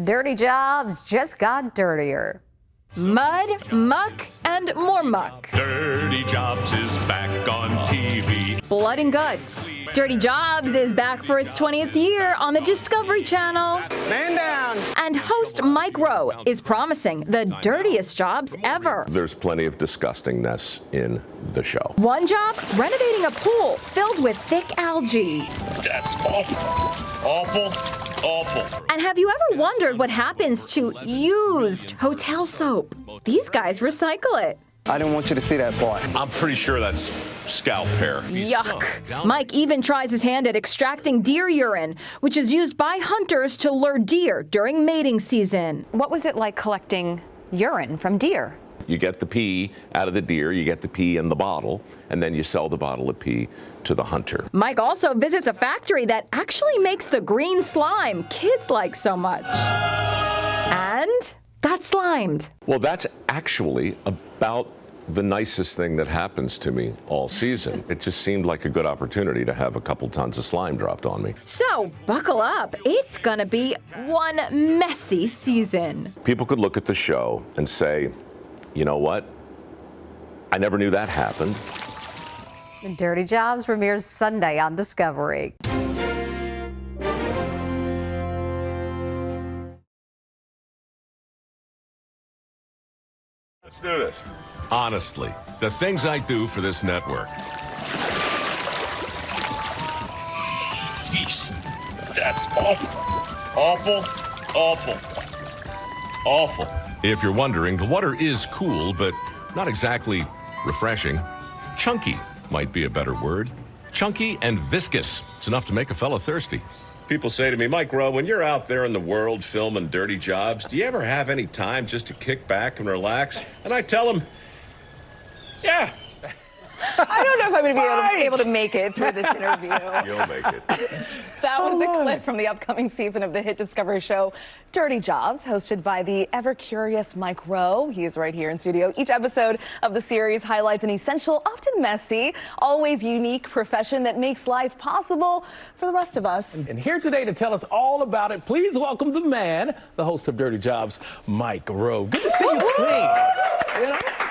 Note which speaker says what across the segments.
Speaker 1: Dirty jobs just got dirtier.
Speaker 2: Mud, muck, and more muck.
Speaker 3: Dirty Jobs is back on TV.
Speaker 2: Blood and guts. Dirty Jobs is back for its 20th year on the Discovery Channel.
Speaker 4: Man down.
Speaker 2: And host Mike Rowe is promising the dirtiest jobs ever.
Speaker 5: There's plenty of disgustingness in the show.
Speaker 2: One job, renovating a pool filled with thick algae.
Speaker 3: That's awful. Awful. Awful.
Speaker 2: And have you ever wondered what happens to used hotel soap? These guys recycle it.
Speaker 4: I didn't want you to see that part.
Speaker 3: I'm pretty sure that's scalp hair.
Speaker 2: Yuck. Mike even tries his hand at extracting deer urine, which is used by hunters to lure deer during mating season.
Speaker 6: What was it like collecting urine from deer?
Speaker 5: You get the pee out of the deer, you get the pee in the bottle, and then you sell the bottle of pee to the hunter.
Speaker 2: Mike also visits a factory that actually makes the green slime kids like so much. And got slimed.
Speaker 5: Well, that's actually about the nicest thing that happens to me all season. It just seemed like a good opportunity to have a couple tons of slime dropped on me.
Speaker 2: So buckle up. It's gonna be one messy season.
Speaker 5: People could look at the show and say, you know what? I never knew that happened.
Speaker 1: Dirty Jobs premieres Sunday on Discovery.
Speaker 3: Let's do this. Honestly, the things I do for this network. Jeez, that's awful. Awful. Awful. Awful. If you're wondering, the water is cool, but not exactly refreshing. Chunky might be a better word. Chunky and viscous. It's enough to make a fella thirsty. People say to me, Mike Rowe, when you're out there in the world filming dirty jobs, do you ever have any time just to kick back and relax? And I tell them, yeah.
Speaker 7: I don't know if I'm going to be able to make it through this interview.
Speaker 5: You'll make it.
Speaker 7: That was a clip from the upcoming season of the hit Discovery show Dirty Jobs, hosted by the ever-curious Mike Rowe. He is right here in studio. Each episode of the series highlights an essential, often messy, always unique profession that makes life possible for the rest of us.
Speaker 8: And here today to tell us all about it, please welcome the man, the host of Dirty Jobs, Mike Rowe. Good to see you clean.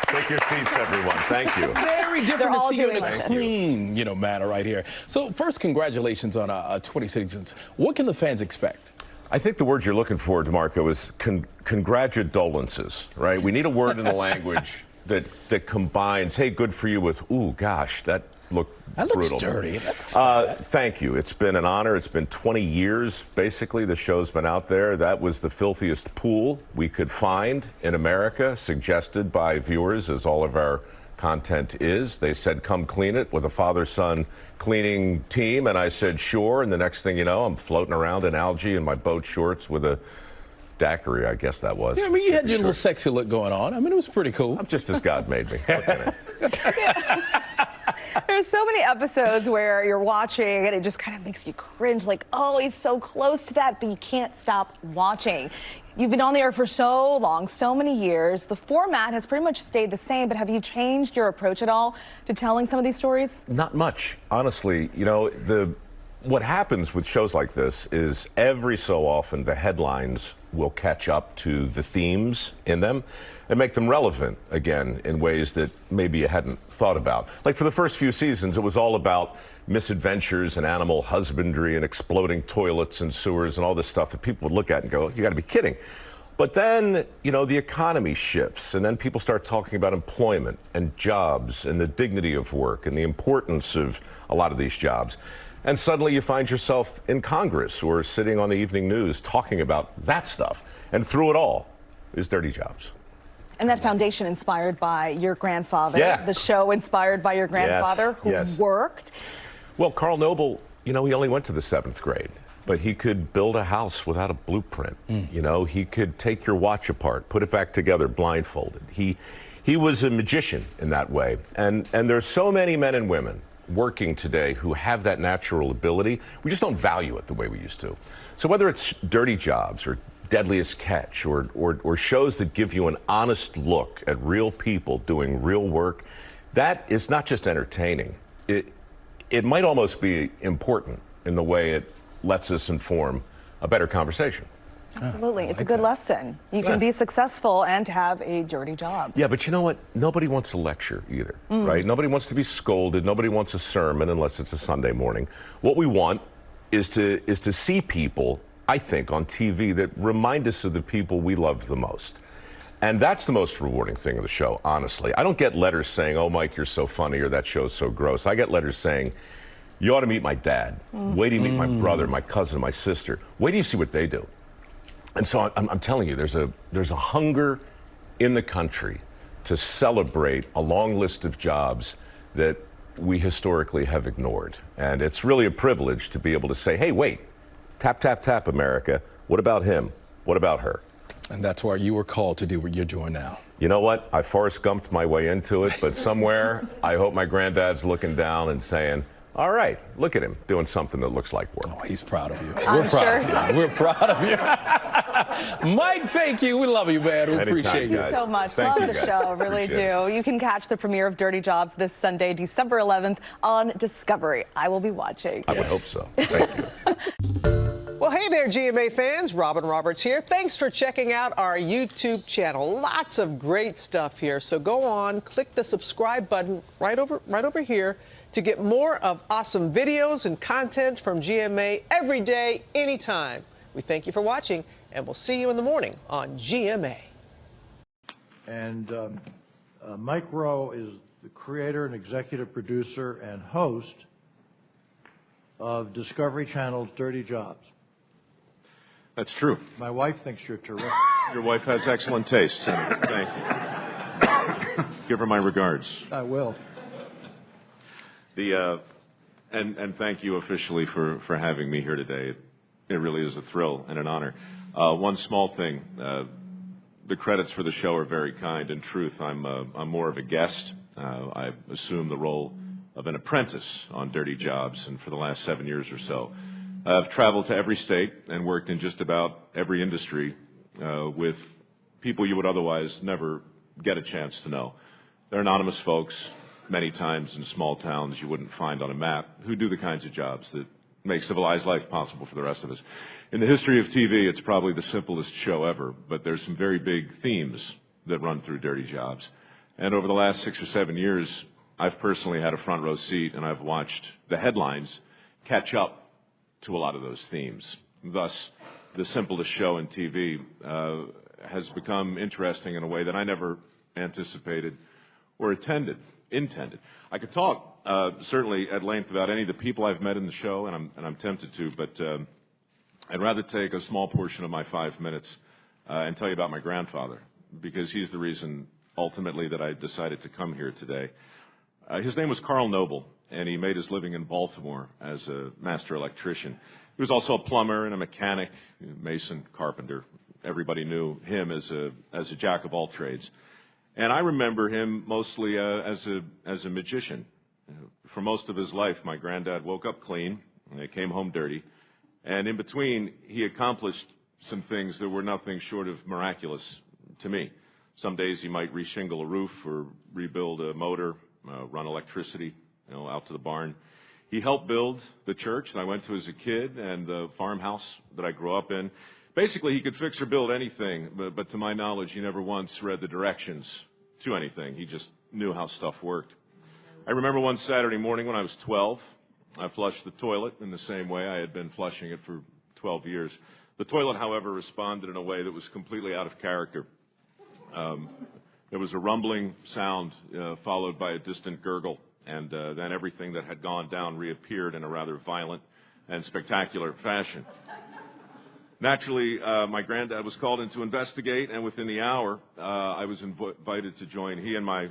Speaker 5: Take your seats, everyone. Thank you.
Speaker 8: Very different to see you in a
Speaker 7: like
Speaker 8: clean, manner right here. So first, congratulations on 20 seasons. What can the fans expect?
Speaker 5: I think the word you're looking for, DeMarco, is congratulances, right? We need a word in the language that combines, hey, good for you, with, ooh, gosh, that looked brutal.
Speaker 8: Dirty. That looks bad.
Speaker 5: Thank you. It's been an honor. It's been 20 years, basically, the show's been out there. That was the filthiest pool we could find in America, suggested by viewers, as all of our content is. They said, come clean it with a father-son cleaning team, and I said, sure, and the next thing you know, I'm floating around in algae in my boat shorts with a daiquiri, I guess that was.
Speaker 8: Yeah, I mean, you had your little sexy look going on. I mean, it was pretty cool.
Speaker 5: I'm just as God made me. What can I-
Speaker 7: There's so many episodes where you're watching and it just kind of makes you cringe, like, oh, he's so close to that, but you can't stop watching. You've been on the air for so long, so many years. The format has pretty much stayed the same, but have you changed your approach at all to telling some of these stories?
Speaker 5: Not much, honestly. You know, what happens with shows like this is every so often the headlines will catch up to the themes in them and make them relevant again in ways that maybe you hadn't thought about. Like for the first few seasons, it was all about misadventures and animal husbandry and exploding toilets and sewers and all this stuff that people would look at and go, you got to be kidding. But then, the economy shifts, and then people start talking about employment and jobs and the dignity of work and the importance of a lot of these jobs. And suddenly you find yourself in Congress or sitting on the evening news talking about that stuff. And through it all is Dirty Jobs.
Speaker 7: And that foundation inspired by your grandfather,
Speaker 5: Yeah.
Speaker 7: the show inspired by your grandfather who worked.
Speaker 5: Well, Carl Noble, he only went to the 7th grade, but he could build a house without a blueprint. He could take your watch apart, put it back together blindfolded. He was a magician in that way. And there's so many men and women working today who have that natural ability. We just don't value it the way we used to. So whether it's Dirty Jobs or Deadliest Catch or shows that give you an honest look at real people doing real work, that is not just entertaining. It might almost be important in the way it lets us inform a better conversation.
Speaker 7: Absolutely. It's a good lesson. You can be successful and have a dirty job.
Speaker 5: Yeah, but you know what? Nobody wants a lecture either, right? Nobody wants to be scolded. Nobody wants a sermon unless it's a Sunday morning. What we want is to see people, I think, on TV that remind us of the people we love the most. And that's the most rewarding thing of the show, honestly. I don't get letters saying, "Oh, Mike, you're so funny," or "That show's so gross." I get letters saying, "You ought to meet my dad. Wait till you meet my brother, my cousin, my sister. Wait till you see what they do." And so I'm telling you, there's a hunger in the country to celebrate a long list of jobs that we historically have ignored. And it's really a privilege to be able to say, "Hey, wait, tap, tap, tap, America. What about him? What about her?"
Speaker 8: And that's why you were called to do what you're doing now.
Speaker 5: You know what? I Forrest Gumped my way into it, but somewhere I hope my granddad's looking down and saying, "All right, look at him doing something that looks like work."
Speaker 8: Oh, he's proud of you.
Speaker 7: I'm
Speaker 8: We're proud
Speaker 7: sure.
Speaker 8: of you. We're proud of you. Mike, thank you. We love you, man. We
Speaker 5: Anytime,
Speaker 8: appreciate you.
Speaker 5: guys.
Speaker 7: So much.
Speaker 5: Thank
Speaker 7: Love
Speaker 5: you,
Speaker 7: the
Speaker 5: guys.
Speaker 7: show. Really
Speaker 5: Appreciate
Speaker 7: do.
Speaker 5: it.
Speaker 7: You can catch the premiere of Dirty Jobs this Sunday, December 11th on Discovery. I will be watching.
Speaker 5: I would hope so. Thank you.
Speaker 9: Well, hey there, GMA fans. Robin Roberts here. Thanks for checking out our YouTube channel. Lots of great stuff here. So go on, click the subscribe button right over here to get more of awesome videos and content from GMA every day, anytime. We thank you for watching, and we'll see you in the morning on GMA.
Speaker 10: And Mike Rowe is the creator and executive producer and host of Discovery Channel's Dirty Jobs.
Speaker 11: That's true.
Speaker 10: My wife thinks you're terrific.
Speaker 11: Your wife has excellent taste, Senator. Thank you. Give her my regards.
Speaker 10: I will.
Speaker 11: And thank you officially for having me here today. It really is a thrill and an honor. One small thing, the credits for the show are very kind. In truth, I'm more of a guest. I assume the role of an apprentice on Dirty Jobs, and for the last 7 years or so, I've traveled to every state and worked in just about every industry with people you would otherwise never get a chance to know. They're anonymous folks, many times in small towns you wouldn't find on a map, who do the kinds of jobs that make civilized life possible for the rest of us. In the history of TV, it's probably the simplest show ever, but there's some very big themes that run through Dirty Jobs. And over the last 6 or 7 years, I've personally had a front row seat, and I've watched the headlines catch up to a lot of those themes. Thus, the simplest show in TV has become interesting in a way that I never anticipated or intended. I could talk certainly at length about any of the people I've met in the show, and I'm tempted to, but I'd rather take a small portion of my 5 minutes and tell you about my grandfather, because he's the reason ultimately that I decided to come here today. His name was Carl Noble, and he made his living in Baltimore as a master electrician. He was also a plumber and a mechanic, mason, carpenter. Everybody knew him as a jack of all trades. And I remember him mostly as a magician. For most of his life, my granddad woke up clean, and he came home dirty. And in between, he accomplished some things that were nothing short of miraculous to me. Some days he might reshingle a roof or rebuild a motor, run electricity, out to the barn. He helped build the church that I went to as a kid and the farmhouse that I grew up in. Basically, he could fix or build anything, but to my knowledge, he never once read the directions to anything. He just knew how stuff worked. I remember one Saturday morning when I was 12, I flushed the toilet in the same way I had been flushing it for 12 years. The toilet, however, responded in a way that was completely out of character. There was a rumbling sound followed by a distant gurgle, and then everything that had gone down reappeared in a rather violent and spectacular fashion. Naturally, my granddad was called in to investigate, and within the hour, I was invited to join he and my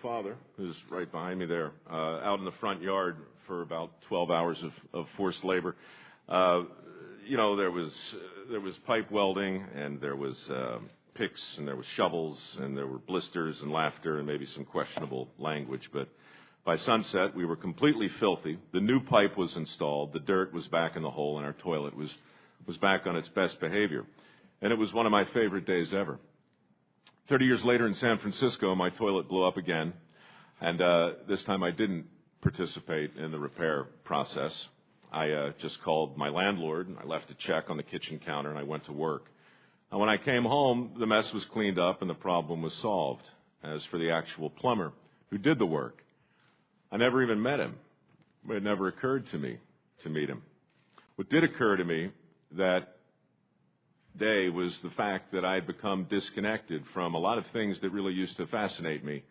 Speaker 11: father, who's right behind me there, out in the front yard for about 12 hours of forced labor. There was pipe welding, and there was picks, and there was shovels, and there were blisters and laughter and maybe some questionable language. But by sunset, we were completely filthy. The new pipe was installed. The dirt was back in the hole, and our toilet was back on its best behavior. And it was one of my favorite days ever. 30 years later in San Francisco, my toilet blew up again. And this time I didn't participate in the repair process. I just called my landlord, and I left a check on the kitchen counter, and I went to work. When I came home, the mess was cleaned up and the problem was solved. As for the actual plumber who did the work, I never even met him. It never occurred to me to meet him. What did occur to me that day was the fact that I had become disconnected from a lot of things that really used to fascinate me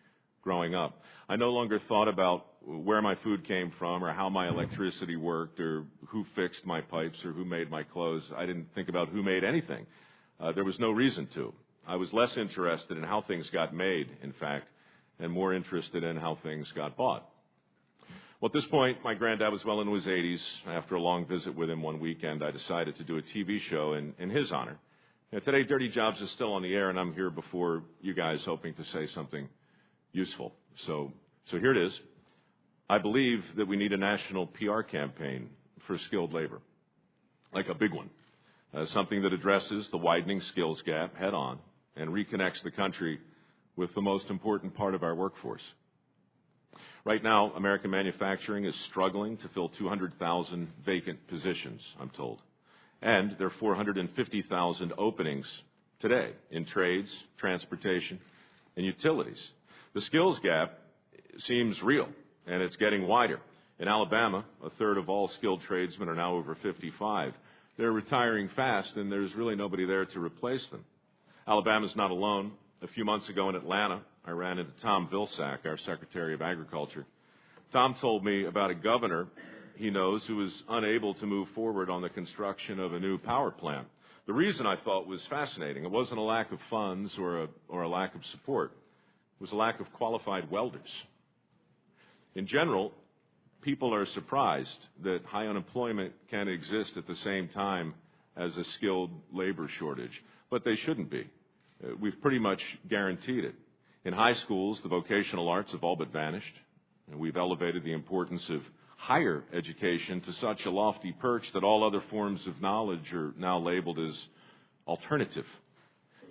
Speaker 11: growing up. I no longer thought about where my food came from or how my electricity worked or who fixed my pipes or who made my clothes. I didn't think about who made anything. There was no reason to. I was less interested in how things got made, in fact, and more interested in how things got bought. Well, at this point, my granddad was well into his 80s. After a long visit with him one weekend, I decided to do a TV show in his honor. Today, Dirty Jobs is still on the air, and I'm here before you guys hoping to say something useful. So here it is. I believe that we need a national PR campaign for skilled labor, like a big one, something that addresses the widening skills gap head on and reconnects the country with the most important part of our workforce. Right now, American manufacturing is struggling to fill 200,000 vacant positions, I'm told. And there are 450,000 openings today in trades, transportation, and utilities. The skills gap seems real, and it's getting wider. In Alabama, a third of all skilled tradesmen are now over 55. They're retiring fast, and there's really nobody there to replace them. Alabama's not alone. A few months ago in Atlanta, I ran into Tom Vilsack, our Secretary of Agriculture. Tom told me about a governor he knows who was unable to move forward on the construction of a new power plant. The reason I thought was fascinating, it wasn't a lack of funds or a lack of support. It was a lack of qualified welders. In general, people are surprised that high unemployment can exist at the same time as a skilled labor shortage, but they shouldn't be. We've pretty much guaranteed it. In high schools, the vocational arts have all but vanished, and we've elevated the importance of higher education to such a lofty perch that all other forms of knowledge are now labeled as alternative.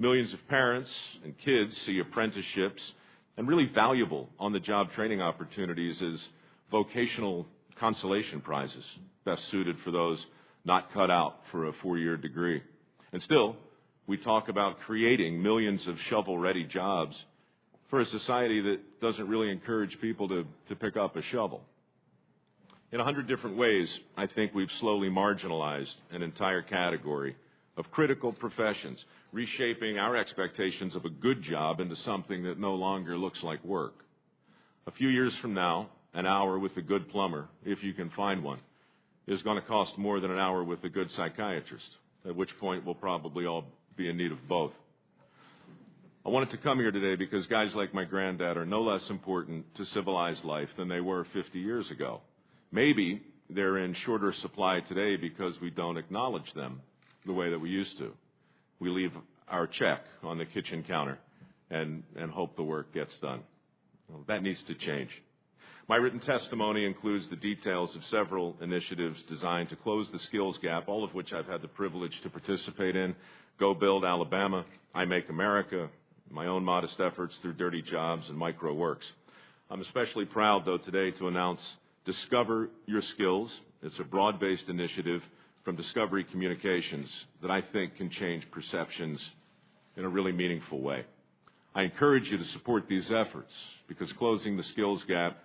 Speaker 11: Millions of parents and kids see apprenticeships and really valuable on-the-job training opportunities as vocational consolation prizes, best suited for those not cut out for a four-year degree. And still, we talk about creating millions of shovel-ready jobs for a society that doesn't really encourage people to pick up a shovel. In 100 different ways, I think we've slowly marginalized an entire category of critical professions, reshaping our expectations of a good job into something that no longer looks like work. A few years from now, an hour with a good plumber, if you can find one, is going to cost more than an hour with a good psychiatrist, at which point we'll probably all be in need of both. I wanted to come here today because guys like my granddad are no less important to civilized life than they were 50 years ago. Maybe they're in shorter supply today because we don't acknowledge them the way that we used to. We leave our check on the kitchen counter and hope the work gets done. Well, that needs to change. My written testimony includes the details of several initiatives designed to close the skills gap, all of which I've had the privilege to participate in. Go Build Alabama, I Make America, my own modest efforts through Dirty Jobs and Micro Works. I'm especially proud, though, today to announce Discover Your Skills. It's a broad-based initiative from Discovery Communications that I think can change perceptions in a really meaningful way. I encourage you to support these efforts because closing the skills gap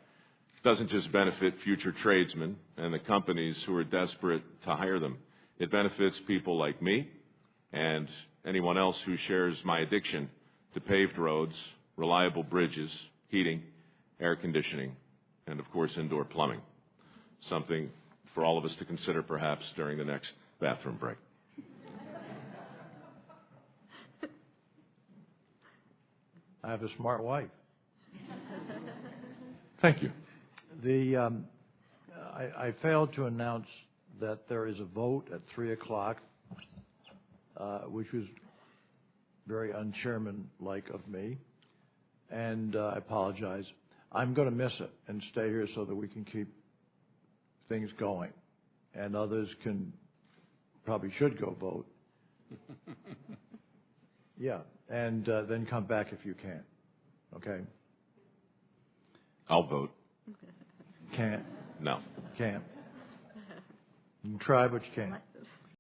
Speaker 11: doesn't just benefit future tradesmen and the companies who are desperate to hire them. It benefits people like me and anyone else who shares my addiction to paved roads, reliable bridges, heating, air conditioning, and of course indoor plumbing. Something for all of us to consider perhaps during the next bathroom break.
Speaker 10: I have a smart wife.
Speaker 11: Thank you.
Speaker 10: I failed to announce that there is a vote at 3 o'clock, which was very unchairman-like of me, and I apologize. I'm going to miss it and stay here so that we can keep things going, and others probably should go vote. Yeah, and then come back if you can, okay?
Speaker 11: I'll vote.
Speaker 10: Can't?
Speaker 11: No.
Speaker 10: Can't. You can try, but you can't.